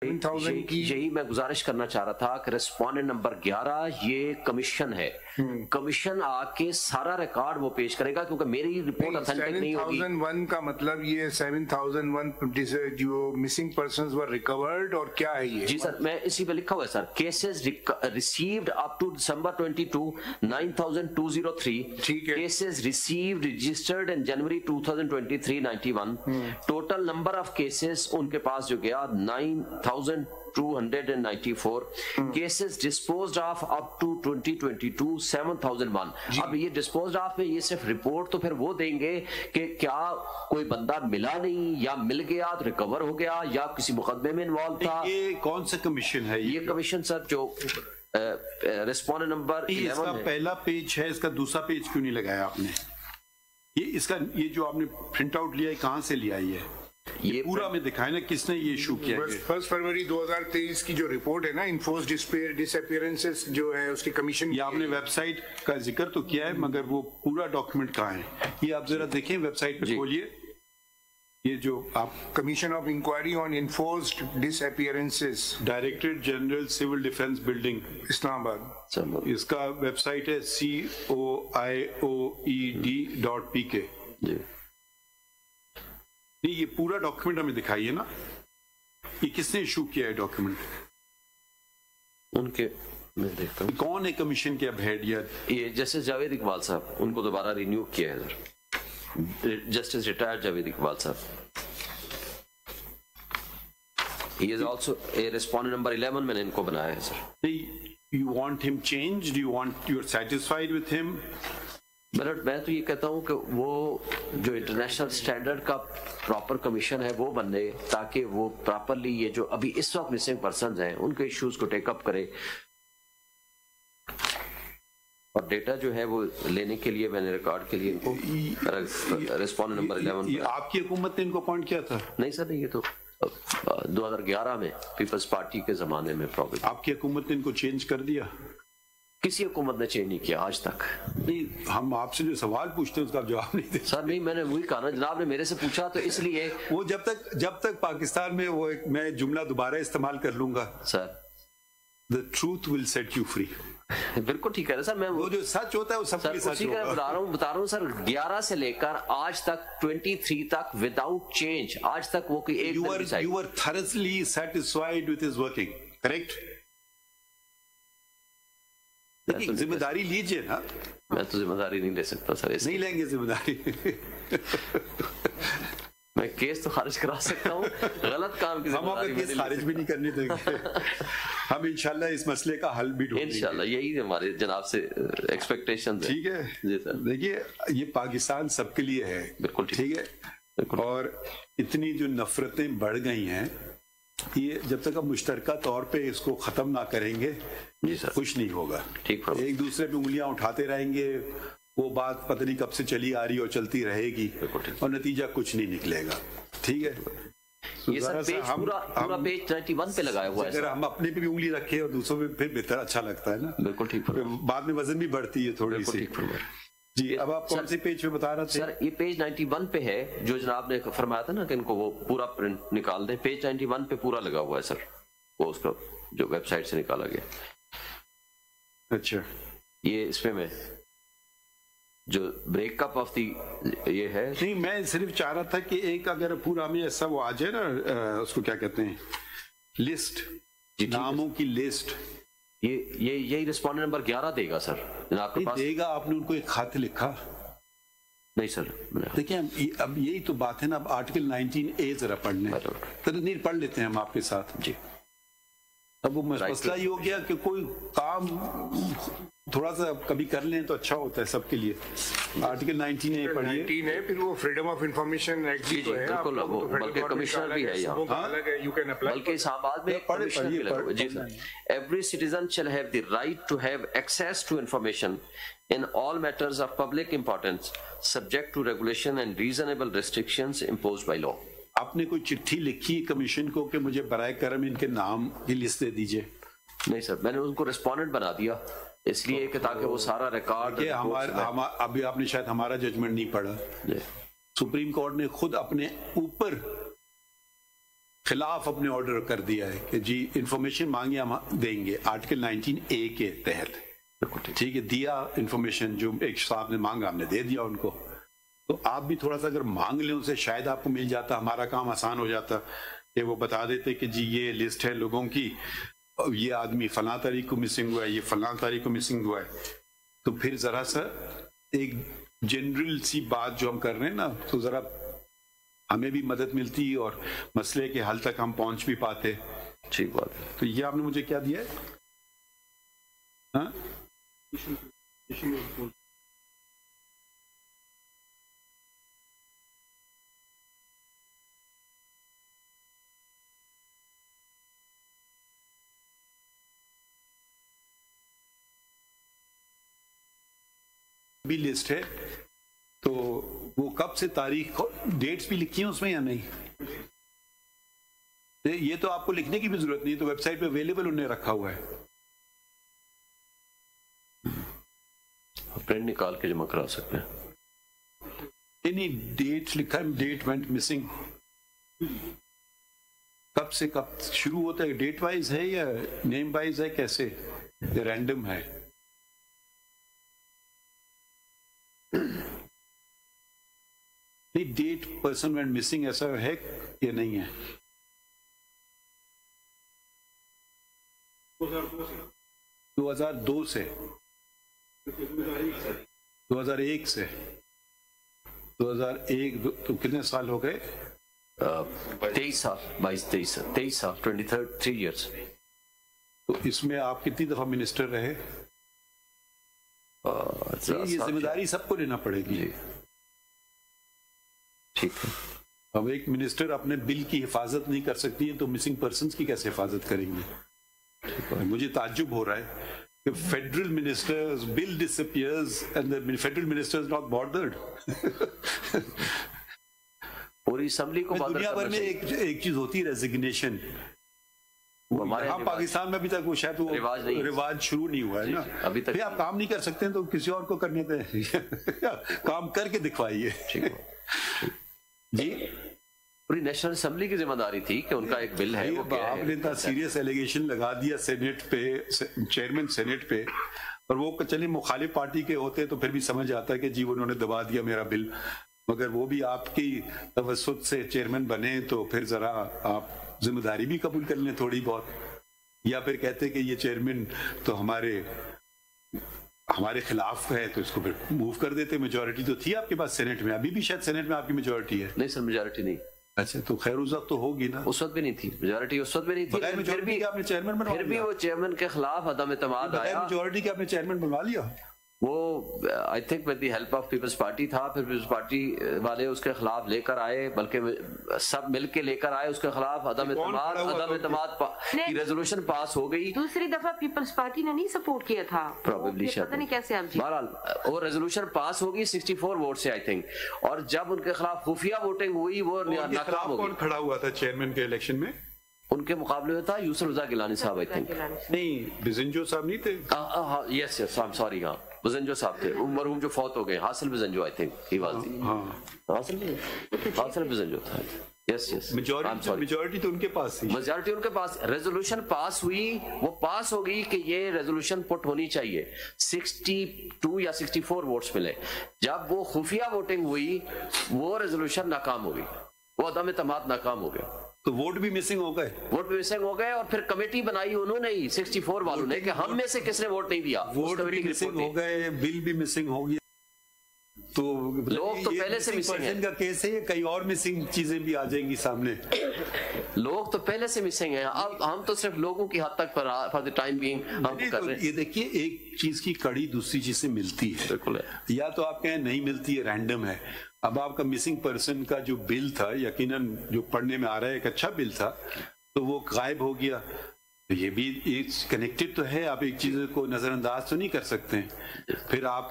7,000 की यही मैं गुजारिश करना चाह रहा था कि रेस्पोंडेंट नंबर 11 ये कमीशन है, कमीशन आके सारा रिकॉर्ड वो पेश करेगा क्योंकि मेरी रिपोर्ट ऑथेंटिक नहीं होगी। 7,001 का मतलब ये 7,001 जो मिसिंग पर्संस वर रिकवर्ड और क्या है ये? जी सर, मैं इसी पे लिखा हुआ है sir, cases received up to December 22 9,203, cases received registered in January 2023 91, total number of cases उनके पास जो गया 9,294, cases disposed of up to 2022 7,001। अब ये डिस्पोज्ड ऑफ में ये सिर्फ रिपोर्ट तो फिर वो देंगे कि क्या कोई बंदा मिला नहीं या मिल गया तो रिकवर हो गया या किसी मुकदमे में इन्वॉल्व था। ये कौन सा कमीशन है? ये कमीशन सर जो रेस्पोंडेंट नंबर 11 इसका पहला पेज है, इसका दूसरा पेज क्यों नहीं लगाया आपने? ये जो आपने प्रिंट आउट लिया है कहाँ से लिया ये पूरा में दिखाए ना किसने ये इशू किया है? 1 फरवरी 2023 की जो रिपोर्ट है ना, इन्फोर्स डिसअपीयरेंसेस जो है उसकी कमीशन। ये आपने वेबसाइट का जिक्र तो किया है मगर वो पूरा डॉक्यूमेंट कहाँ है? ये आप जरा देखें, वेबसाइट पे खोलिए। ये जो आप commission of inquiry on enforced disappearances, directorate general civil defence building Islamabad, इसका वेबसाइट है COIOED.PK। ये पूरा डॉक्यूमेंट हमें दिखाइए ना, ये किसने इशू किया है डॉक्यूमेंट? उनके मैं देखता हूँ कौन है कमीशन के अब हेड? ये जस्टिस जावेद इकबाल साहब, उनको दोबारा रिन्यू किया है sir, justice retired Javed Iqbal साहब। He is also a respondent number 11, मैंने इनको बनाया है sir. You want him changed? You're satisfied with him? मैं तो ये कहता हूँ कि वो जो इंटरनेशनल स्टैंडर्ड का प्रॉपर कमीशन है वो बने, ताकि वो प्रॉपरली ये जो अभी इस वक्त मिसिंग पर्सन हैं उनके इश्यूज को टेकअप करे और डेटा जो है वो लेने के लिए मैंने रिकॉर्ड के लिए इनको रेस्पोंडेंट नंबर 11। आपकी हुकूमत ने इनको अपॉइंट किया था? नहीं सर, नहीं, ये तो 2011 में पीपल्स पार्टी के जमाने में प्रॉब्लम। आपकी हुकूमत ने इनको चेंज कर दिया? किसी हुकूमत ने चेंज नहीं किया आज तक। नहीं, हम आपसे जो सवाल पूछते हैं उसका आप जवाब नहीं देते। सर नहीं, मैंने वही कहा ना, जनाब ने मेरे से पूछा तो इसलिए। वो जब तक पाकिस्तान में वो मैं जुमला दोबारा इस्तेमाल कर लूंगा sir, the truth will set you free. बिल्कुल ठीक है सर, मैं वो जो सच होता है वो सब सच होगा। बता रहा हूँ सर, 11 से लेकर आज तक 23 तक विदाउट चेंज, आज तक वो कोई एक you were thoroughly satisfied with his working, correct? देखिए, जिम्मेदारी लीजिए ना। मैं तो जिम्मेदारी नहीं ले सकता सर, नहीं लेंगे जिम्मेदारी। मैं केस तो खारिज करा सकता हूँ, गलत काम की हम आपका केस खारिज भी नहीं करने देंगे। हम इंशाल्लाह इस मसले का हल भी ढूंढेंगे इंशाल्लाह, यही हमारे जनाब से एक्सपेक्टेशन है। ठीक है जी सर। देखिए, ये पाकिस्तान सबके लिए है, बिल्कुल ठीक है, और इतनी जो नफरतें बढ़ गई हैं, ये जब तक हम मुश्तरका तौर पे इसको खत्म ना करेंगे कुछ नहीं होगा। ठीक है, एक दूसरे पे उंगलियां उठाते रहेंगे, वो बात पता नहीं कब से चली आ रही और चलती रहेगी और नतीजा कुछ नहीं निकलेगा। ठीक है, ये सर पेज पूरा पेज 91 पे लगाया हुआ है। अगर हम अपने पे भी उंगली रखें और दूसरों पे फिर बेहतर अच्छा लगता है ना। बिल्कुल ठीक, बाद में वजन भी बढ़ती है थोड़ी सी। जी, अब आप कौन से पेज पे बता रहे थे? सर ये पेज 91 पे है, जो जनाब ने फरमाया था ना कि इनको वो पूरा प्रिंट निकाल दें। पेज 91 पे पूरा लगा हुआ है सर, वो उसका जो वेबसाइट से निकाला गया। अच्छा, ये इसमें में जो ब्रेकअप ऑफ दी ये है। नहीं, मैं सिर्फ चाह रहा था कि एक अगर पूरा में ऐसा वो आ जाए ना, उसको क्या कहते हैं, लिस्ट, नामों की लिस्ट। यही रिस्पॉन्डेंट नंबर 11 देगा सर। आपके पास देगा? आपने उनको एक खत लिखा? नहीं सर। देखिए, अब यही तो बात है ना, अब आर्टिकल 19A जरा पढ़ने, नहीं पढ़ लेते हैं हम आपके साथ जी। अब वो मसला ये हो गया कि कोई काम थोड़ा सा कभी कर लें तो अच्छा होता है सबके लिए। आर्टिकल 19A पढ़िए। 19A, फिर वो फ्रीडम ऑफ इंफॉर्मेशन एक्ट भी है, बल्कि कमिश्नर भी है यहाँ, बल्कि इस्लामाबाद में कमिश्नर भी लगा हुआ है जी sir. Every citizen shall have the right to have access to information in all matters of public importance subject to regulation and reasonable restrictions imposed by law। आपने कोई चिट्ठी लिखी कमीशन को कि मुझे बराए करम इनके नाम की लिस्ट दे दीजिए? नहीं सर, मैंने उनको रेस्पोंडेंट बना दिया इसलिए कि ताकि वो सारा रिकॉर्ड। अभी आपने शायद हमारा जजमेंट नहीं पढ़ा। सुप्रीम कोर्ट ने खुद अपने ऊपर खिलाफ अपने ऑर्डर कर दिया है कि जी इंफॉर्मेशन मांगे हम देंगे, आर्टिकल 19A के तहत, ठीक है, दिया इंफॉर्मेशन जो एक साहब ने मांगा हमने दे दिया उनको। तो आप भी थोड़ा सा अगर मांग लें उनसे, शायद आपको मिल जाता, हमारा काम आसान हो जाता कि वो बता देते कि जी ये लिस्ट है लोगों की, ये आदमी फलां तारीख को मिसिंग हुआ है, ये फलां तारीख को मिसिंग हुआ है। तो फिर जरा सा एक जनरल सी बात जो हम कर रहे हैं ना, तो जरा हमें भी मदद मिलती और मसले के हल तक हम पहुंच भी पाते। ठीक बात है। तो ये आपने मुझे क्या दिया है? हाँ? भी लिस्ट है, तो वो कब से तारीख, डेट्स भी लिखी हैं उसमें या नहीं? ये तो आपको लिखने की भी जरूरत नहीं, तो वेबसाइट पे अवेलेबल उन्होंने रखा हुआ है। प्रिंट निकाल के जमा करा सकते हैं। नहीं, डेट लिखा है, डेट वेंट मिसिंग, कब से कब शुरू होता है? डेट वाइज है या नेम वाइज है, कैसे, या रैंडम है? नहीं, डेट पर्सन वेंट मिसिंग ऐसा है या नहीं है? 2002 से 2001 से 2001, तो कितने साल हो गए? 23 साल, 23 साल, 3 years। तो इसमें आप कितनी दफा मिनिस्टर रहे? ये जिम्मेदारी सबको लेना पड़ेगी। ठीक है। अब एक मिनिस्टर अपने बिल की हिफाजत नहीं कर सकती है, तो मिसिंग पर्सन्स की कैसे हिफाजत करेंगे? मुझे ताज्जुब हो रहा है कि federal ministers bill disappears and the federal minister is not bothered. पूरी असेंबली को दुनिया भर में एक चीज होती है रेजिग्नेशन, यहाँ पाकिस्तान में अभी तक वो शायद वो रिवाज शुरू नहीं हुआ है ना अभी तक। आप काम नहीं कर सकते हैं तो किसी और को करने दें। काम करके दिखवाइए। जी, पूरी नेशनल असेंबली की जिम्मेदारी थी कि उनका एक बिल है, वो आपने इतना सीरियस एलिगेशन लगा दिया सेनेट पे, चेयरमैन सेनेट पे, और वो चलिए मुखालिफ पार्टी के होते तो फिर भी समझ आता है कि जी उन्होंने दबा दिया मेरा बिल, मगर वो भी आपकी तवस्सुत से चेयरमैन बने तो फिर जरा आप जिम्मेदारी भी कबूल कर लें थोड़ी बहुत, या फिर कहते कि ये चेयरमैन तो हमारे खिलाफ है तो इसको फिर मूव कर देते। मेजोरिटी तो थी आपके पास सेनेट में, अभी भी शायद सेनेट में आपकी मेजोरिटी है। नहीं सर, मेजोरिटी नहीं। अच्छा, तो खैर उस वक्त तो होगी ना? उस वक्त भी नहीं थी मेजोरिटी, उस वक्त भी नहीं थी। फिर भी आपने चेयरमैन बनवा लिया? फिर भी वो चेयरमैन के खिलाफ अदम एतमाद आया। मेजोरिटी के आपने चेयरमैन बनवा लिया? वो I think with the help of Peoples Party था, फिर पीपल्स पार्टी वाले उसके खिलाफ लेकर आए, बल्कि सब मिलके लेकर आए उसके खिलाफ अदम एतमाद की रेजोल्यूशन पास हो गई। दूसरी दफा पीपल्स पार्टी ने नहीं सपोर्ट किया था, प्रोबेबली पता नहीं कैसे। बहरहाल वो रेजोल्यूशन पास होगी 64 वोट से आई थिंक, और जब उनके खिलाफ खुफिया वोटिंग हुई वो नाकाम हो गई। कौन खड़ा हुआ था चेयरमैन के इलेक्शन में? उनके मुकाबले में था यूसुफ रजा गिलानी साहब आई थिंक। नहीं, बिजंजो साहब नहीं थे? Yes yes, I am sorry, हाँ बिजंजो साहब थे, मरहूम जो फौत हो गए, हासिल Bizenjo I think he was. हासिल बिजंजो था। यस यस, मेजॉरिटी तो उनके पास थी। मेजॉरिटी उनके पास, रेजोल्यूशन पास हुई, वो पास हो गई कि ये रेजोल्यूशन पुट होनी चाहिए, 62 या 64 वोट्स मिले। जब वो खुफिया वोटिंग हुई वो रेजोल्यूशन नाकाम हो गई, वो अदम एतमाद नाकाम हो गया। तो वोट भी मिसिंग हो गए? वोट भी मिसिंग हो गए, और फिर कमेटी बनाई उन्होंने ही 64 वालों ने कि हम में से किसने वोट नहीं दिया। वोट भी मिसिंग हो गए, बिल भी मिसिंग हो गया, तो लोग तो पहले से मिसिंग है। का केस है, कई और मिसिंग चीजें भी आ जाएंगी सामने। लोग तो पहले से मिसिंग हैं, अब हम तो सिर्फ लोगों की हद तक फॉर द टाइम बीइंग हम कर रहे हैं। ये देखिए, एक चीज की कड़ी दूसरी चीज से मिलती है। बिल्कुल है। या तो आप कहें नहीं मिलती है, रैंडम है। अब आपका मिसिंग पर्सन का जो बिल था, यकीनन जो पढ़ने में आ रहा है एक अच्छा बिल था, तो वो गायब हो गया। तो ये भी एक कनेक्टेड तो है, आप एक चीज को नजरअंदाज तो नहीं कर सकते। फिर आप